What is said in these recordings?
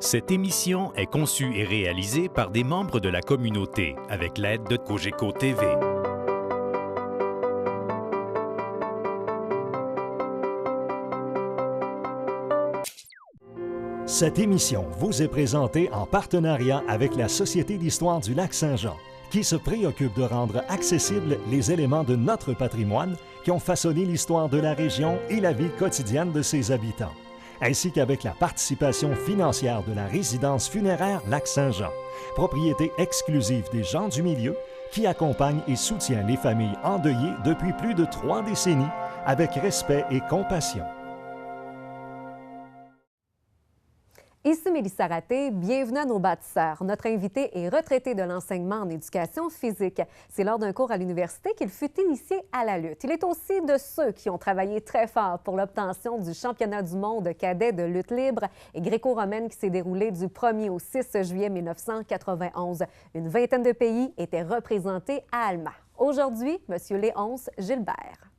Cette émission est conçue et réalisée par des membres de la communauté avec l'aide de Cogeco TV. Cette émission vous est présentée en partenariat avec la Société d'histoire du Lac-Saint-Jean, qui se préoccupe de rendre accessibles les éléments de notre patrimoine qui ont façonné l'histoire de la région et la vie quotidienne de ses habitants, ainsi qu'avec la participation financière de la résidence funéraire Lac-Saint-Jean, propriété exclusive des gens du milieu, qui accompagne et soutient les familles endeuillées depuis plus de 3 décennies avec respect et compassion. Ici Mélissa Raté, bienvenue à nos bâtisseurs. Notre invité est retraité de l'enseignement en éducation physique. C'est lors d'un cours à l'université qu'il fut initié à la lutte. Il est aussi de ceux qui ont travaillé très fort pour l'obtention du championnat du monde cadet de lutte libre et gréco-romaine qui s'est déroulé du 1er au 6 juillet 1991. Une vingtaine de pays étaient représentés à Alma. Aujourd'hui, M. Léonce Gilbert.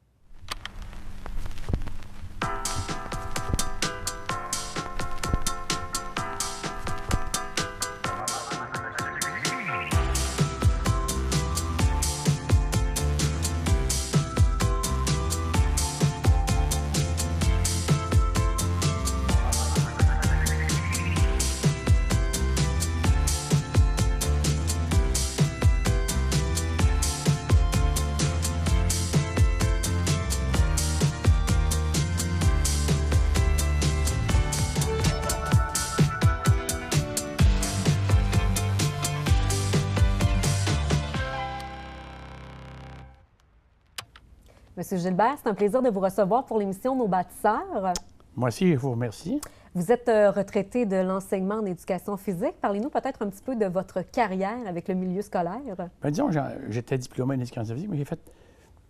Monsieur Gilbert, c'est un plaisir de vous recevoir pour l'émission Nos bâtisseurs. Moi aussi, je vous remercie. Vous êtes retraité de l'enseignement en éducation physique. Parlez-nous peut-être un petit peu de votre carrière avec le milieu scolaire. Bien, disons, j'étais diplômé en éducation physique, mais j'ai fait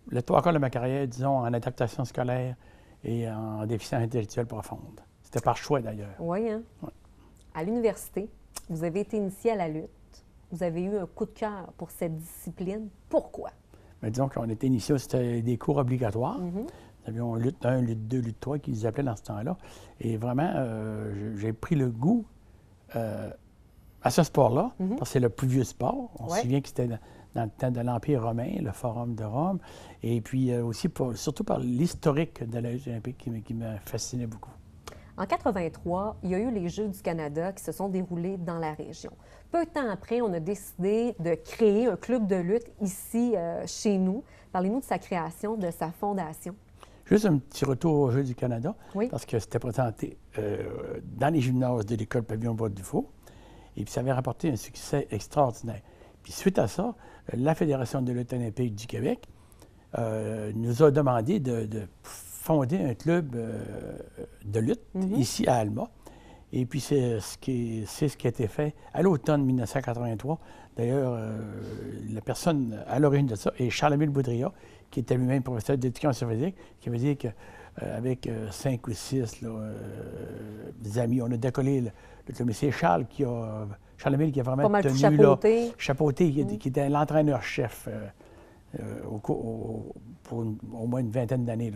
le 3/4 de ma carrière, disons, en adaptation scolaire et en déficience intellectuelle profonde. C'était par choix, d'ailleurs. Oui, hein? Ouais. À l'université, vous avez été initié à la lutte. Vous avez eu un coup de cœur pour cette discipline. Pourquoi? Mais disons qu'on était initiés, c'était des cours obligatoires. Nous avions lutte 1, lutte 2, lutte 3, qu'ils appelaient dans ce temps-là. Et vraiment, j'ai pris le goût à ce sport-là, parce que c'est le plus vieux sport. On se souvient que c'était dans le temps de l'Empire romain, le Forum de Rome. Et puis aussi, surtout par l'historique de la lutte olympique qui me fascinait beaucoup. En 83, il y a eu les Jeux du Canada qui se sont déroulés dans la région. Peu de temps après, on a décidé de créer un club de lutte ici, chez nous. Parlez-nous de sa création, de sa fondation. Juste un petit retour aux Jeux du Canada, parce que c'était présenté dans les gymnases de l'école Pavillon Bois-Dufault, et puis ça avait rapporté un succès extraordinaire. Puis suite à ça, la Fédération de lutte olympique du Québec nous a demandé de fonder un club de lutte ici à Alma. Et puis c'est ce qui a été fait à l'automne 1983. D'ailleurs, la personne à l'origine de ça est Charles-Émile Boudria, qui était lui-même professeur d'éducation physique, qui veut dire qu'avec 5 ou 6 des amis, on a décollé le club. Mais c'est Charles-Émile qui a vraiment tenu chapeauté, qui était l'entraîneur-chef pour au moins une vingtaine d'années.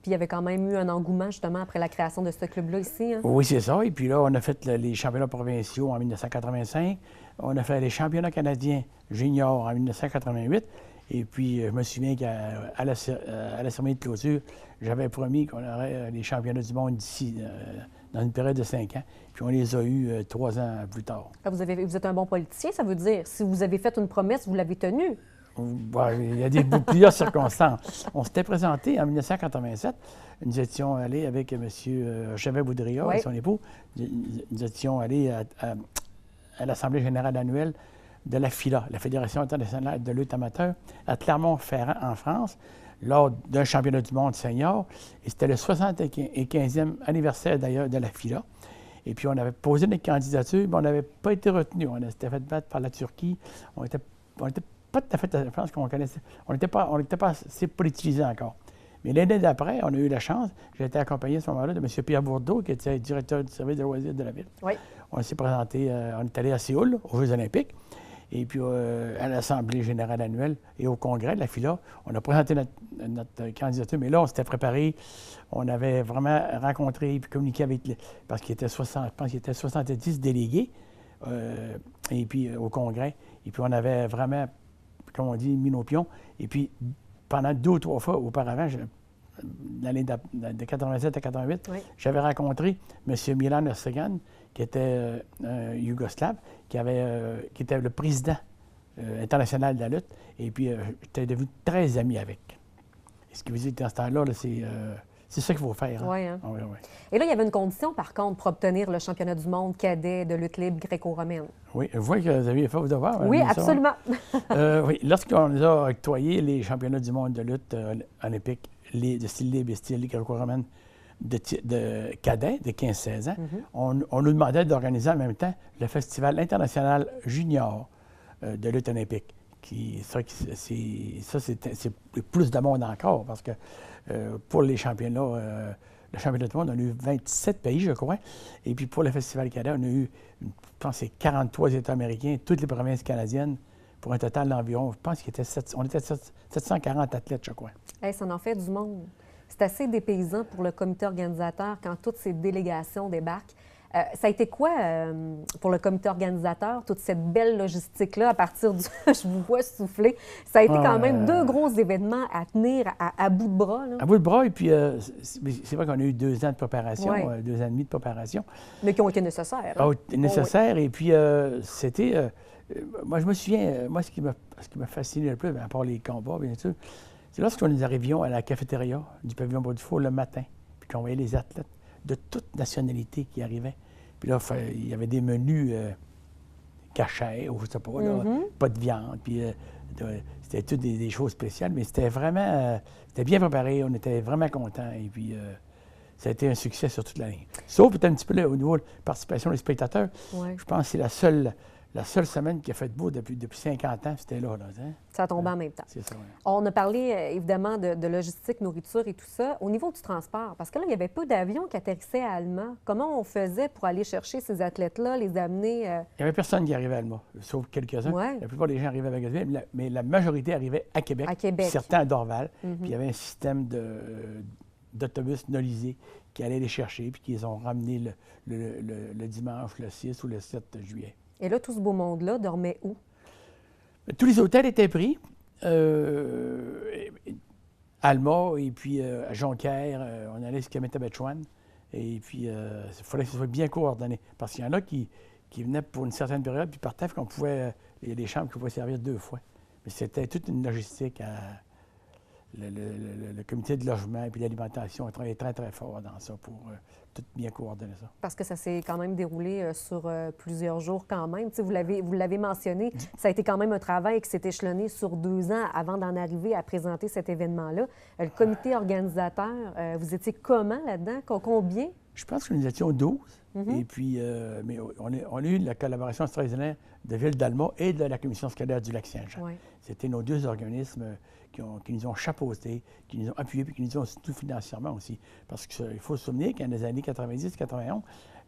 Puis il y avait quand même eu un engouement, justement, après la création de ce club-là ici. Hein? Oui, c'est ça. Et puis là, on a fait les championnats provinciaux en 1985. On a fait les championnats canadiens juniors en 1988. Et puis, je me souviens qu'à la cérémonie de clôture, j'avais promis qu'on aurait les championnats du monde d'ici, dans une période de 5 ans. Puis on les a eus 3 ans plus tard. Vous êtes un bon politicien, ça veut dire. Si vous avez fait une promesse, vous l'avez tenue. Bon, il y a plusieurs circonstances. On s'était présenté en 1987. Nous étions allés avec M. Chevet Boudria et son époux. Nous étions allés à l'Assemblée générale annuelle de la FILA, la Fédération internationale de lutte amateur, à Clermont-Ferrand, en France, lors d'un championnat du monde senior. Et c'était le 75e anniversaire, d'ailleurs, de la FILA. Et puis, on avait posé notre candidature, mais on n'avait pas été retenu. On s'était fait battre par la Turquie. On était pas tout à fait, je pense qu'on connaissait. On n'était pas assez politisé encore. Mais l'année d'après, on a eu la chance. J'ai été accompagné à ce moment-là de M. Pierre Bourdeau, qui était directeur du service de loisirs de la ville. Oui. On s'est présenté, on est allé à Séoul, aux Jeux olympiques. Et puis, à l'Assemblée générale annuelle et au Congrès de la FILA, on a présenté notre candidature, mais là, on s'était préparé. On avait vraiment rencontré et communiqué avec parce qu'il était 60, je pense qu'il était 70 délégués, et puis au Congrès. Et puis, on avait vraiment, comme on dit, mis nos pions. Et puis, pendant 2 ou 3 fois auparavant, l'année de 87 à 88, oui, j'avais rencontré M. Milan Ercegan, qui était un Yougoslave, qui était le président international de la lutte. Et puis, j'étais devenu très ami avec. Et ce qui veut dire que dans ce temps-là, c'est ça qu'il faut faire. Hein? Oui, hein? Oui, oui. Et là, il y avait une condition, par contre, pour obtenir le championnat du monde cadet de lutte libre gréco-romaine. Oui, je vois que vous aviez fait vos devoirs. Oui, absolument. Oui, lorsqu'on nous a octroyé les championnats du monde de lutte olympique, de style libre et style gréco-romaine de cadets de 15-16 ans, on nous demandait d'organiser en même temps le Festival international junior de lutte olympique. C'est plus de monde encore, parce que pour les championnats, le championnat du monde, on a eu 27 pays, je crois. Et puis pour le Festival cadet, on a eu, je pense, c'est 43 États américains, toutes les provinces canadiennes, pour un total d'environ, je pense qu'on était 740 athlètes, je crois. Hey, ça en fait du monde. C'est assez dépaysant pour le comité organisateur quand toutes ces délégations débarquent. Ça a été quoi pour le comité organisateur, toute cette belle logistique-là à partir du... je vous vois souffler. Ça a été quand même 2 gros événements à tenir à bout de bras. Là. À bout de bras, et puis c'est vrai qu'on a eu 2 ans de préparation, 2 ans et demi de préparation. Mais qui ont été nécessaires. Hein? Nécessaires, et puis c'était... moi, je me souviens, ce qui m'a fasciné le plus, à part les combats, bien sûr, c'est lorsque nous arrivions à la cafétéria du pavillon Bois-du-Faux le matin, puis qu'on voyait les athlètes de toute nationalité qui arrivaient. Puis là, il y avait des menus cachets, ou je ne sais pas, là, pas de viande, puis c'était toutes des choses spéciales, mais c'était vraiment, c'était bien préparé, on était vraiment contents, et puis ça a été un succès sur toute la ligne. Sauf peut-être un petit peu là, au niveau de la participation des spectateurs, je pense que c'est la seule semaine qui a fait beau depuis 50 ans, c'était là. Hein? Ça a tombé en même temps. C'est ça, oui. On a parlé évidemment de logistique, nourriture et tout ça. Au niveau du transport, parce que là, il y avait peu d'avions qui atterrissaient à Alma. Comment on faisait pour aller chercher ces athlètes-là, les amener? Il n'y avait personne qui arrivait à Alma, sauf quelques-uns. Ouais. La plupart des gens arrivaient à Bagotville, mais la majorité arrivait à Québec. À Québec. Certains à Dorval. Puis il y avait un système d'autobus nolisés qui allaient les chercher, puis qu'ils ont ramené le dimanche, le 6 ou le 7 juillet. Et là, tout ce beau monde-là dormait où? Tous les hôtels étaient pris. Alma, et puis à Jonquière, on allait jusqu'à Métabetchouan. Et puis, il fallait que ce soit bien coordonné. Parce qu'il y en a qui venaient pour une certaine période, puis partaient, qu'on pouvait, il y a des chambres qui pouvaient servir 2 fois. Mais c'était toute une logistique. Le comité de logement et puis l'alimentation a travaillé très, très fort dans ça pour tout bien coordonner ça. Parce que ça s'est quand même déroulé sur plusieurs jours quand même. Tu sais, vous l'avez mentionné, ça a été quand même un travail qui s'est échelonné sur 2 ans avant d'en arriver à présenter cet événement-là. Le comité organisateur, vous étiez comment là-dedans? Combien? Je pense que nous étions 12. Et puis, mais on a eu la collaboration extraordinaire de Ville d'Alma et de la Commission scolaire du Lac-Saint-Jean. Ouais. C'était nos 2 organismes qui nous ont chapeautés, qui nous ont appuyés, puis qui nous ont soutenu financièrement aussi. Parce qu'il faut se souvenir qu'en les années 90-91,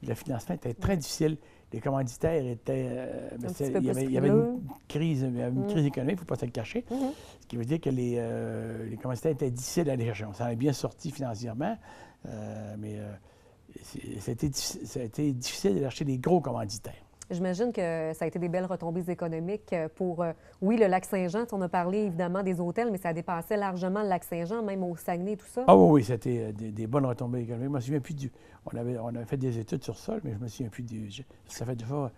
le financement était très difficile. Les commanditaires étaient... il y avait une crise économique, il ne faut pas se le cacher. Ce qui veut dire que les commanditaires étaient difficiles à aller chercher. On s'en est bien sorti financièrement, mais ça a été difficile d'aller chercher des gros commanditaires. J'imagine que ça a été des belles retombées économiques pour, oui, le Lac-Saint-Jean. On a parlé évidemment des hôtels, mais ça dépassait largement le Lac-Saint-Jean, même au Saguenay, tout ça. Ah oui, c'était des bonnes retombées économiques. Je me souviens plus on avait fait des études sur ça, mais je me souviens plus ça fait déjà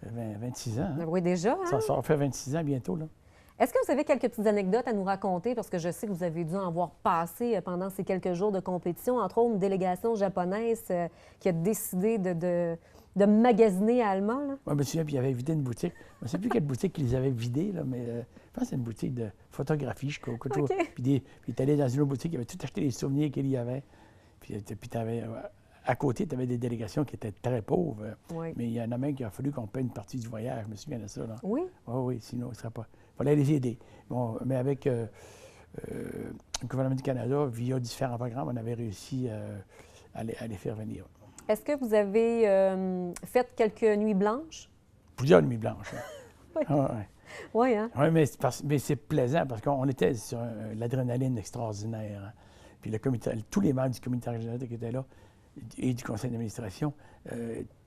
26 ans. Hein? Oui, déjà. Hein? Ça fait 26 ans bientôt, là. Est-ce que vous avez quelques petites anecdotes à nous raconter? Parce que je sais que vous avez dû en voir passer pendant ces quelques jours de compétition. Entre autres, une délégation japonaise qui a décidé de magasiner à Alma. Là. Moi, je me souviens, puis il avait vidé une boutique. Je ne sais plus quelle boutique qu'ils avaient vidée, là, mais je pense que c'est une boutique de photographie, je crois. Okay. Puis il est allé dans une autre boutique, il avait tout acheté les souvenirs qu'il y avait. Puis à côté, tu avais des délégations qui étaient très pauvres. Oui. Mais il y en a même qui a fallu qu'on paie une partie du voyage. Je me souviens de ça. Là. Oui? Oui, sinon, il ne serait pas... Il fallait les aider. Bon, mais avec le gouvernement du Canada, via différents programmes, on avait réussi à les faire venir. Est-ce que vous avez fait quelques nuits blanches? Plusieurs nuits blanches. Hein. Oui, hein? Oui, mais c'est plaisant parce qu'on était sur l'adrénaline extraordinaire. Hein. Puis tous les membres du comité organisateur qui étaient là et du conseil d'administration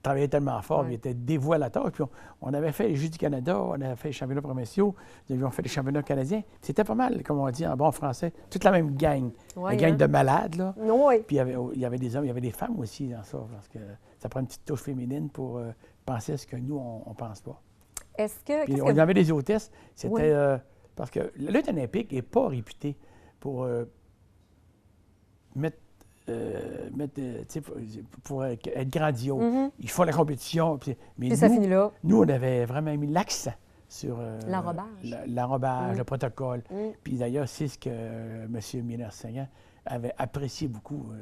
travaillaient tellement fort, ils étaient dévoués à la tâche. Puis on avait fait les Jeux du Canada, on avait fait les championnats provinciaux, nous avions fait les championnats canadiens. C'était pas mal, comme on dit en bon français, toute la même gang. La gang de malades, là. Oui. Puis il y avait des hommes, il y avait des femmes aussi dans ça, parce que ça prend une petite touche féminine pour penser à ce que nous, on ne pense pas. Est-ce que... Puis on avait des hôtesses, c'était... parce que la lutte olympique n'est pas réputée pour pour être grandiose. Ils font la compétition. Mais puis ça finit là. Nous, on avait vraiment mis l'accent sur l'enrobage, le protocole. Puis d'ailleurs, c'est ce que M. Miller-Sagan avait apprécié beaucoup.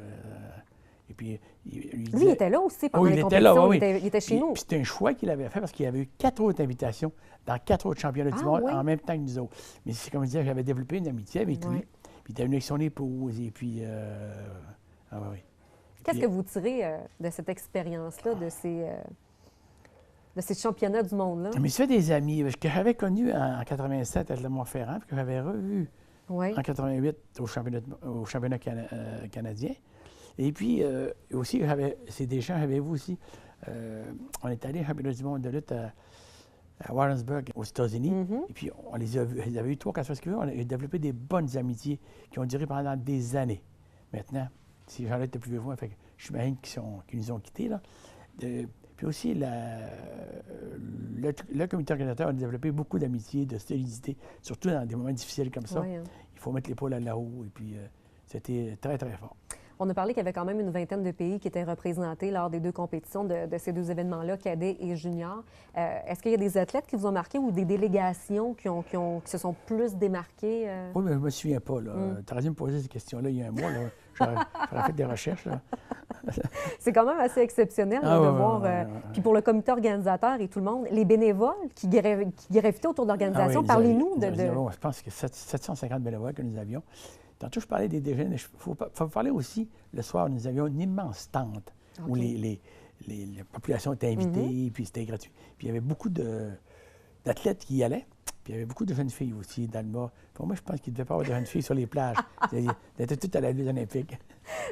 Et puis, lui, il était là aussi pendant les compétitions. Il était chez nous. Puis c'était un choix qu'il avait fait parce qu'il y avait eu 4 autres invitations dans 4 autres championnats du monde en même temps que nous autres. Mais c'est comme je disais, j'avais développé une amitié avec lui. Puis il était venu avec son épouse. Et puis... Qu'est-ce que vous tirez de cette expérience-là, de ces championnats du monde-là? Mais c'est des amis que j'avais connus en 87 à Clermont-Ferrand, puis que j'avais revus en 88 au championnat canadien. Et puis, aussi, c'est des gens, j'avais vu aussi, on est allé au championnat du monde de lutte à Warrensburg, aux États-Unis. Et puis, on les a vus, ils avaient eu 3-4 fois ce qu'ils veulent. On a développé des bonnes amitiés qui ont duré pendant des années. Maintenant, ces gens-là étaient plus vieux que moi, fait que je suis malin qu'ils nous ont quittés, là. Puis aussi, le comité organisateur a développé beaucoup d'amitié, de solidité, surtout dans des moments difficiles comme ça. Oui, hein. Il faut mettre l'épaule à là-haut, et puis c'était très, très fort. On a parlé qu'il y avait quand même une vingtaine de pays qui étaient représentés lors des 2 compétitions de ces 2 événements-là, cadets et juniors. Est-ce qu'il y a des athlètes qui vous ont marqué ou des délégations qui se sont plus démarquées? Oui, mais je ne me souviens pas. Tu as raison de me poser ces questions-là il y a un mois. J'aurais fait des recherches. Là. C'est quand même assez exceptionnel de voir. Puis pour le comité organisateur et tout le monde, les bénévoles qui gravitaient autour de l'organisation, parlez-nous de... Je pense que 750 bénévoles que nous avions. Tantôt, je parlais des déjeuners. Il faut parler aussi, le soir, nous avions une immense tente où la population était invitée, puis c'était gratuit. Puis il y avait beaucoup d'athlètes qui y allaient, puis il y avait beaucoup de jeunes filles aussi dans le bas. Pour moi, je pense qu'il ne devait pas avoir de jeunes filles sur les plages. Ils étaient toutes à la lutte olympique.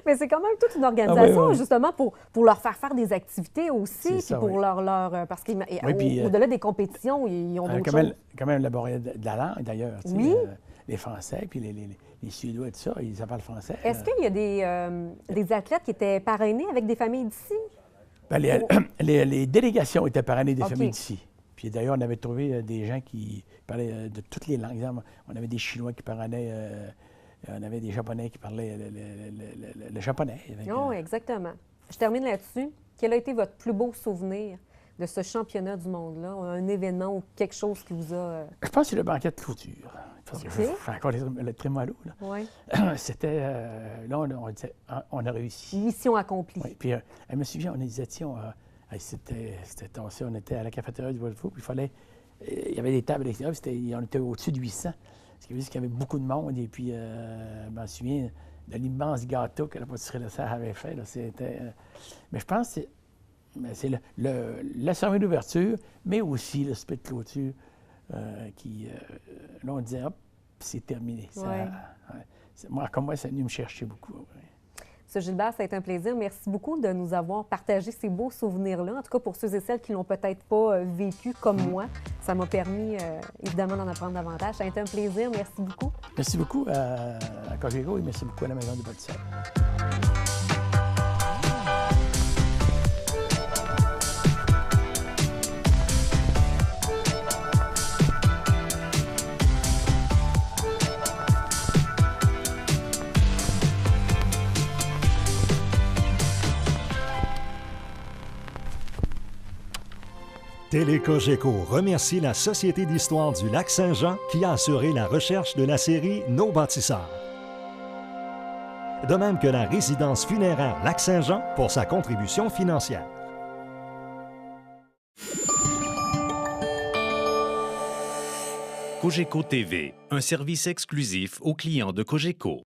Mais c'est quand même toute une organisation, justement, pour leur faire des activités aussi, puis pour leur... Parce qu'au-delà des compétitions, ils ont d'autres choses. Quand même élaboré de la langue, d'ailleurs. Oui. Les Français, puis les Suédois et tout ça, ils parlent français. Est-ce qu'il y a des athlètes qui étaient parrainés avec des familles d'ici? Bien, les délégations étaient parrainées des familles d'ici. Puis d'ailleurs, on avait trouvé des gens qui parlaient de toutes les langues. On avait des Chinois qui parrainaient, on avait des Japonais qui parlaient le japonais. Oui, exactement. Je termine là-dessus. Quel a été votre plus beau souvenir de ce championnat du monde-là? Un événement ou quelque chose qui vous a... Je pense que c'est le banquet de clôture. Parce que je fais encore le trémolo. Oui. C'était... là, on disait, on a réussi. Mission accomplie. Oui. Puis, elle me souvient, on disait, tiens, c'était tassé, on était à la cafétéria du World Food, puis il fallait... Il y avait des tables à l'extérieur, on était au-dessus de 800. Ce qui veut dire qu'il y avait beaucoup de monde. Et puis, je me souviens de l'immense gâteau que la pâtisserie de Serre avait fait. Là, mais je pense que c'est la cérémonie d'ouverture, mais aussi le split de clôture qui... là, on disait, hop, c'est terminé. Comme moi, ça est venu me chercher beaucoup. M. Gilbert, ça a été un plaisir. Merci beaucoup de nous avoir partagé ces beaux souvenirs-là. En tout cas, pour ceux et celles qui ne l'ont peut-être pas vécu comme moi, ça m'a permis, évidemment, d'en apprendre davantage. Ça a été un plaisir. Merci beaucoup. Merci beaucoup à Cogeco et merci beaucoup à la Maison du Bâtisseur. Télé-Cogeco remercie la Société d'histoire du Lac-Saint-Jean qui a assuré la recherche de la série Nos bâtisseurs. De même que la résidence funéraire Lac-Saint-Jean pour sa contribution financière. Cogeco TV, un service exclusif aux clients de Cogeco.